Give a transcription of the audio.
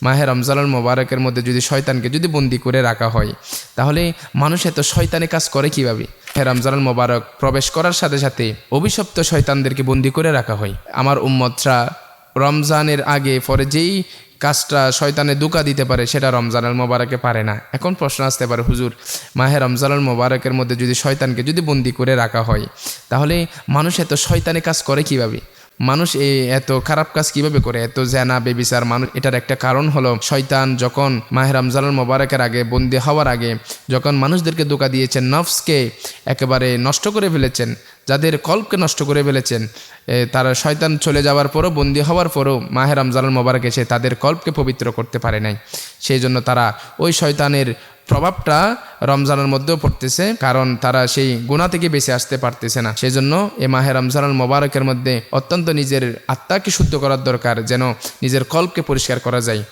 মাহে রমজানুল মোবারকের মধ্যে যদি শয়তানকে যদি বন্দি করে রাখা হয়, তাহলে মানুষ এত শয়তানি কাজ করে কিভাবে? মাহে রমজানুল মোবারক প্রবেশ করার সাথে সাথে অভিশপ্ত শয়তানদেরকে বন্দি করে রাখা হয়। আমার উম্মতরা রমজানের আগে পরে যেই কাজটা শয়তানে ধোঁকা দিতে পারে সেটা রমজানুল মোবারকে পারে না। এখন প্রশ্ন আসতে পারে, হুজুর, মাহে রমজানুল মোবারকের মধ্যে যদি শয়তানকে যদি বন্দি করে রাখা হয়, তাহলে মানুষ এত শয়তানি কাজ করে কিভাবে? মানুষ এত খারাপ কাজ কিভাবে করে, এত জেনা বেবিচার? মানুষ এটার একটা কারণ হলো শয়তান যখন মাহে রমজানুল মোবারকের আগে বন্দি হওয়ার আগে যখন মানুষদেরকে ধোঁকা দিয়েছেন, নফসকে একেবারে নষ্ট করে ফেলেছেন, যাদের কল্পকে নষ্ট করে ফেলেছেন, তারা শয়তান চলে যাওয়ার পরও বন্দি হওয়ার পরও মাহে রমজানুল মোবারক এসে তাদের কল্পকে পবিত্র করতে পারে নাই। সেই জন্য তারা ওই শয়তানের প্রভাবটা রমজানের মধ্যেও পড়তেছে, কারণ তারা সেই গুনাহ থেকে বেঁচে আসতে পারতেছে না। সেই জন্য এই মাহে রমজানুল মোবারকের মধ্যে অত্যন্ত নিজের আত্মাকে শুদ্ধ করার দরকার, যেন নিজের কল্পকে পরিষ্কার করা যায়।